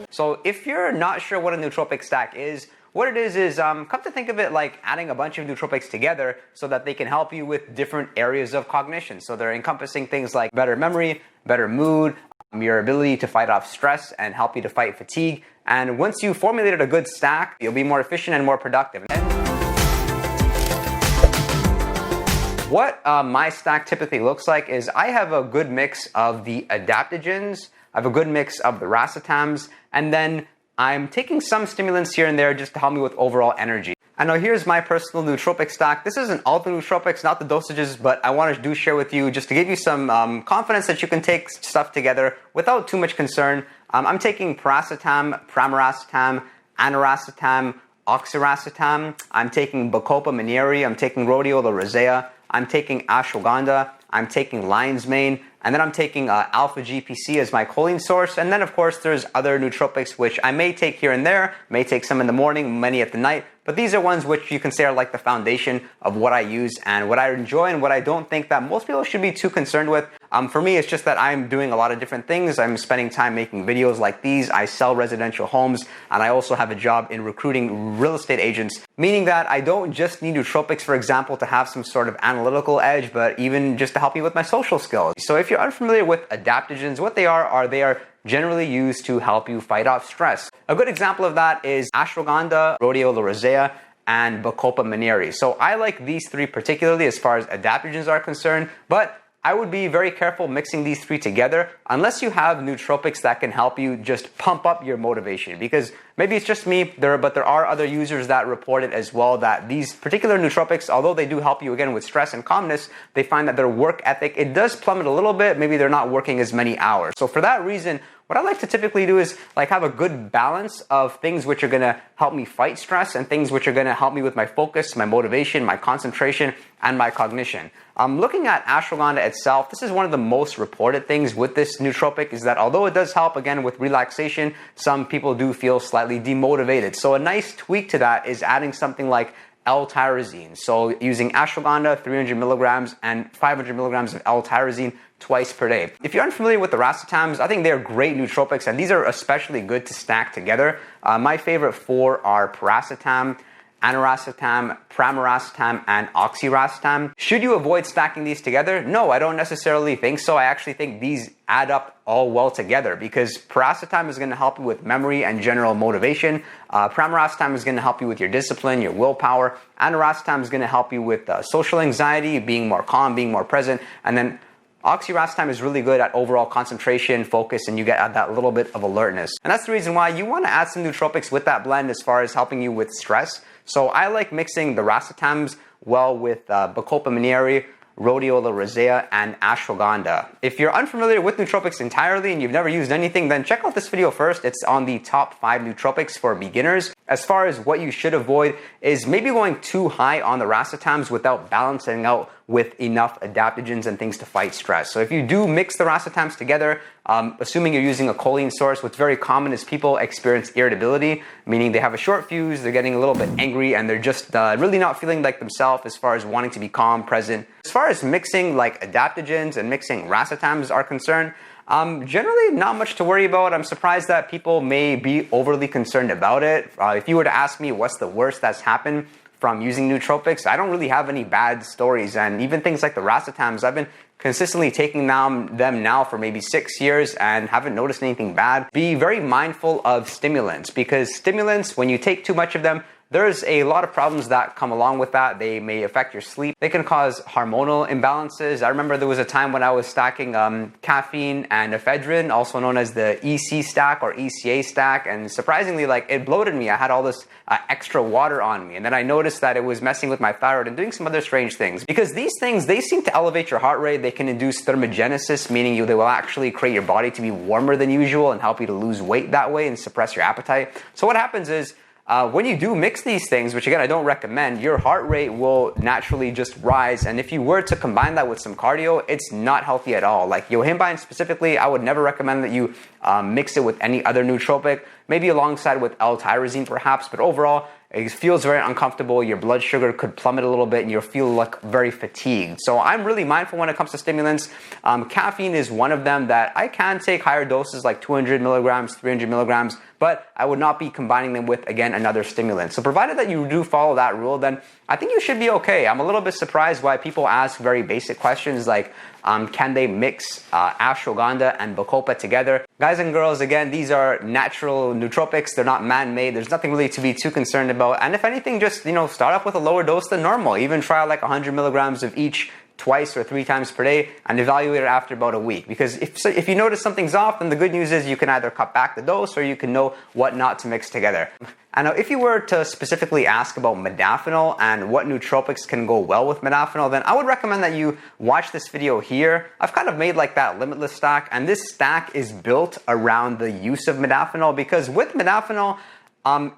So if you're not sure what a nootropic stack is, what it is come to think of it like adding a bunch of nootropics together so that they can help you with different areas of cognition. So they're encompassing things like better memory, better mood, your ability to fight off stress and help you to fight fatigue. And once you formulated a good stack, you'll be more efficient and more productive. What my stack typically looks like is I have a good mix of the adaptogens, I have a good mix of the racetams, and then I'm taking some stimulants here and there just to help me with overall energy. And now here's my personal nootropic stack. This isn't all the nootropics, not the dosages, but I want to share with you just to give you some confidence that you can take stuff together without too much concern. I'm taking piracetam, pramiracetam, aniracetam, oxiracetam. I'm taking Bacopa Minieri. I'm taking rhodiola rosea. I'm taking ashwagandha. I'm taking lion's mane. And then I'm taking alpha GPC as my choline source. And then, of course, there's other nootropics which I may take here and there, may take some in the morning, many at the night. But these are ones which you can say are like the foundation of what I use and what I enjoy and what I don't think that most people should be too concerned with. For me, it's just that I'm doing a lot of different things. I'm spending time making videos like these. I sell residential homes, and I also have a job in recruiting real estate agents, meaning that I don't just need nootropics, for example, to have some sort of analytical edge, but even just to help me with my social skills. So if you're unfamiliar with adaptogens, what they are generally used to help you fight off stress. A good example of that is ashwagandha, rhodiola rosea, and Bacopa Minieri. So I like these three particularly as far as adaptogens are concerned, but I would be very careful mixing these three together unless you have nootropics that can help you just pump up your motivation. Because maybe it's just me, but there are other users that report it as well, that these particular nootropics, although they do help you again with stress and calmness, they find that their work ethic, it does plummet a little bit. Maybe they're not working as many hours. So for that reason, what I like to typically do is like have a good balance of things which are going to help me fight stress and things which are going to help me with my focus, my motivation, my concentration, and my cognition. Looking at ashwagandha itself, this is one of the most reported things with this nootropic is that although it does help again with relaxation, some people do feel slightly demotivated. So a nice tweak to that is adding something like L-Tyrosine. So using ashwagandha, 300 milligrams and 500 milligrams of L-Tyrosine twice per day. If you're unfamiliar with the racetams, I think they're great nootropics, and these are especially good to stack together. My favorite four are piracetam, aniracetam, pramiracetam, and oxiracetam. Should you avoid stacking these together? No, I don't necessarily think so. I actually think these add up all well together because piracetam is going to help you with memory and general motivation. Pramiracetam is going to help you with your discipline, your willpower. Aniracetam is going to help you with social anxiety, being more calm, being more present. And then oxiracetam is really good at overall concentration, focus, and you get that little bit of alertness. And that's the reason why you want to add some nootropics with that blend as far as helping you with stress. So I like mixing the racetams well with Bacopa Minieri, rhodiola rosea, and ashwagandha. If you're unfamiliar with nootropics entirely and you've never used anything, then check out this video first. It's on the top 5 nootropics for beginners. As far as what you should avoid is maybe going too high on the racetams without balancing out with enough adaptogens and things to fight stress. So if you do mix the racetams together, assuming you're using a choline source, what's very common is people experience irritability, meaning they have a short fuse, they're getting a little bit angry, and they're just really not feeling like themselves as far as wanting to be calm, present. As far as mixing like adaptogens and mixing racetams are concerned, generally not much to worry about. I'm surprised that people may be overly concerned about it. If you were to ask me what's the worst that's happened from using nootropics, I don't really have any bad stories. And even things like the racetams, I've been consistently taking them now for maybe 6 years and haven't noticed anything bad. Be very mindful of stimulants because stimulants, when you take too much of them, there's a lot of problems that come along with that. They may affect your sleep. They can cause hormonal imbalances. I remember there was a time when I was stacking caffeine and ephedrine, also known as the EC stack or ECA stack, and surprisingly, like, it bloated me. I had all this extra water on me, and then I noticed that it was messing with my thyroid and doing some other strange things. Because these things, they seem to elevate your heart rate. They can induce thermogenesis, meaning they will actually create your body to be warmer than usual and help you to lose weight that way and suppress your appetite. So what happens is, when you do mix these things, which again I don't recommend, your heart rate will naturally just rise. And if you were to combine that with some cardio, it's not healthy at all. Like yohimbine specifically, I would never recommend that you mix it with any other nootropic, maybe alongside with L-Tyrosine perhaps, but overall, It feels very uncomfortable. Your blood sugar could plummet a little bit and you'll feel like very fatigued. So I'm really mindful when it comes to stimulants. Caffeine is one of them that I can take higher doses like 200 milligrams, 300 milligrams, but I would not be combining them with, again, another stimulant. So provided that you do follow that rule, then I think you should be okay. I'm a little bit surprised why people ask very basic questions like, can they mix ashwagandha and Bacopa together? Guys and girls, again, these are natural nootropics. They're not man-made. There's nothing really to be too concerned about. And if anything, just, start off with a lower dose than normal. Even try like 100 milligrams of each twice or 3 times per day and evaluate it after about a week. Because if you notice something's off, then the good news is you can either cut back the dose or you can know what not to mix together. And now if you were to specifically ask about modafinil and what nootropics can go well with modafinil, then I would recommend that you watch this video here. I've kind of made like that limitless stack, and this stack is built around the use of modafinil, because with modafinil,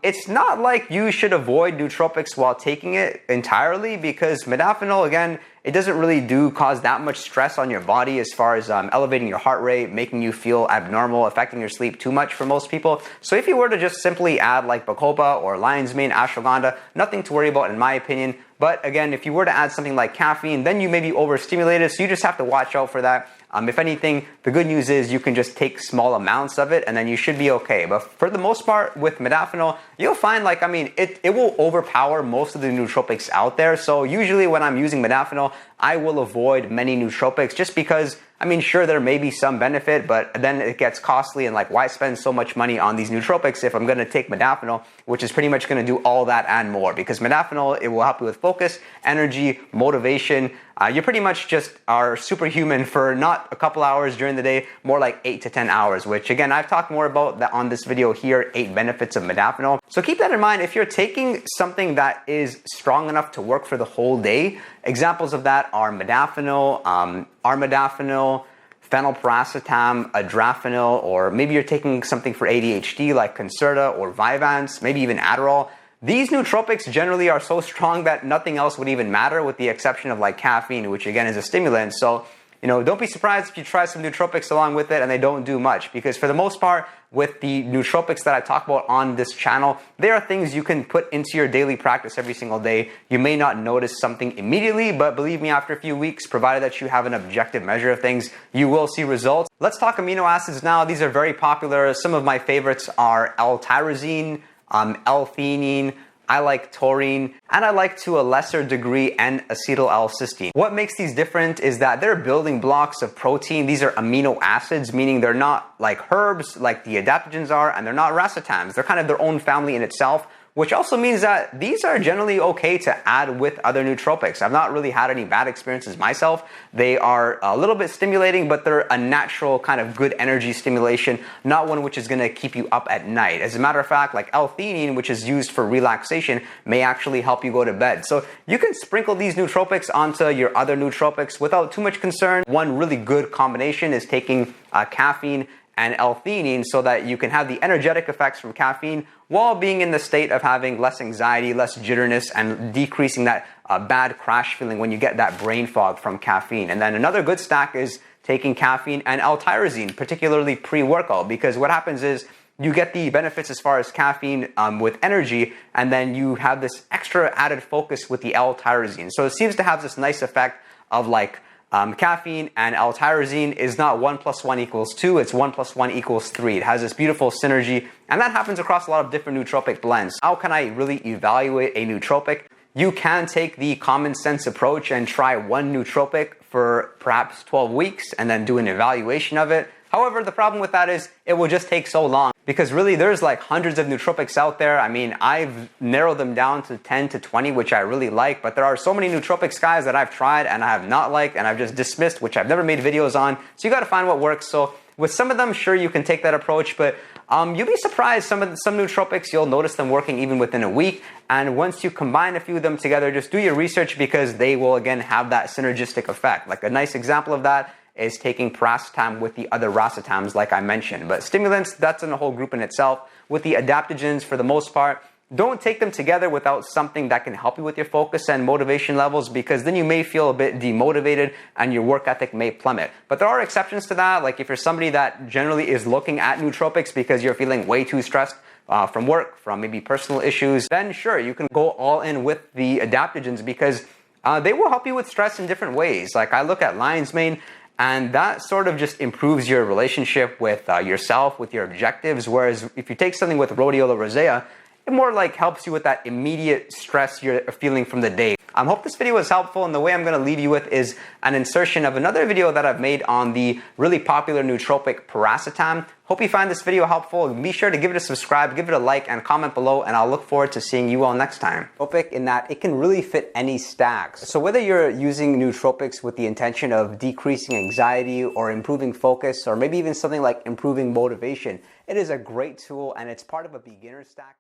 it's not like you should avoid nootropics while taking it entirely, because modafinil, again, it doesn't really cause that much stress on your body as far as elevating your heart rate, making you feel abnormal, affecting your sleep too much for most people. So if you were to just simply add like Bacopa or lion's mane, ashwagandha, nothing to worry about in my opinion. But again, if you were to add something like caffeine, then you may be overstimulated, so you just have to watch out for that. If anything, the good news is you can just take small amounts of it and then you should be okay. But for the most part, with modafinil, you'll find it will overpower most of the nootropics out there. So usually when I'm using modafinil, I will avoid many nootropics just because, sure, there may be some benefit, but then it gets costly and why spend so much money on these nootropics if I'm going to take modafinil, which is pretty much going to do all that and more, because modafinil, it will help you with focus, energy, motivation. You pretty much just are superhuman for not a couple hours during the day, more like 8 to 10 hours, which again, I've talked more about that on this video here, 8 benefits of modafinil. So keep that in mind. If you're taking something that is strong enough to work for the whole day, examples of that are modafinil, armodafinil, phenylpiracetam, adrafinil, or maybe you're taking something for ADHD like Concerta or Vyvanse, maybe even Adderall. These nootropics generally are so strong that nothing else would even matter, with the exception of caffeine, which again is a stimulant. So, don't be surprised if you try some nootropics along with it and they don't do much, because for the most part, with the nootropics that I talk about on this channel, they are things you can put into your daily practice every single day. You may not notice something immediately, but believe me, after a few weeks, provided that you have an objective measure of things, you will see results. Let's talk amino acids now. These are very popular. Some of my favorites are L-Tyrosine, L-Theanine, I like taurine, and I like to a lesser degree N-acetyl L-cysteine. What makes these different is that they're building blocks of protein. These are amino acids, meaning they're not like herbs like the adaptogens are, and they're not racetams. They're kind of their own family in itself, which also means that these are generally okay to add with other nootropics. I've not really had any bad experiences myself. They are a little bit stimulating, but they're a natural kind of good energy stimulation, not one which is going to keep you up at night. As a matter of fact, like L-theanine, which is used for relaxation, may actually help you go to bed. So you can sprinkle these nootropics onto your other nootropics without too much concern. One really good combination is taking caffeine and L-theanine, so that you can have the energetic effects from caffeine while being in the state of having less anxiety, less jitterness, and decreasing that bad crash feeling when you get that brain fog from caffeine. And then another good stack is taking caffeine and L-Tyrosine, particularly pre-workout, because what happens is you get the benefits as far as caffeine with energy, and then you have this extra added focus with the L-Tyrosine. So it seems to have this nice effect of caffeine and L-Tyrosine is not 1 + 1 = 2, it's 1 + 1 = 3. It has this beautiful synergy, and that happens across a lot of different nootropic blends. How can I really evaluate a nootropic? You can take the common sense approach and try one nootropic for perhaps 12 weeks and then do an evaluation of it. However, the problem with that is it will just take so long, because really there's hundreds of nootropics out there. I've narrowed them down to 10 to 20, which I really like, but there are so many nootropics, guys, that I've tried and I have not liked and I've just dismissed, which I've never made videos on. So you got to find what works. So with some of them, sure, you can take that approach, but you'll be surprised. Some nootropics, you'll notice them working even within a week. And once you combine a few of them together, just do your research, because they will again have that synergistic effect. Like a nice example of that is taking piracetam with the other racetams, like I mentioned. But stimulants, that's in a whole group in itself. With the adaptogens, for the most part, don't take them together without something that can help you with your focus and motivation levels, because then you may feel a bit demotivated and your work ethic may plummet. But there are exceptions to that. Like if you're somebody that generally is looking at nootropics because you're feeling way too stressed from work, from maybe personal issues, then sure, you can go all in with the adaptogens because they will help you with stress in different ways. Like I look at lion's mane, and that sort of just improves your relationship with yourself, with your objectives. Whereas if you take something with rhodiola rosea, it more like helps you with that immediate stress you're feeling from the day. I hope this video was helpful, and the way I'm going to leave you with is an insertion of another video that I've made on the really popular nootropic piracetam. Hope you find this video helpful. Be sure to give it a subscribe, give it a like, and comment below, and I'll look forward to seeing you all next time. Nootropic in that it can really fit any stacks. So whether you're using nootropics with the intention of decreasing anxiety or improving focus, or maybe even something like improving motivation, it is a great tool, and it's part of a beginner stack.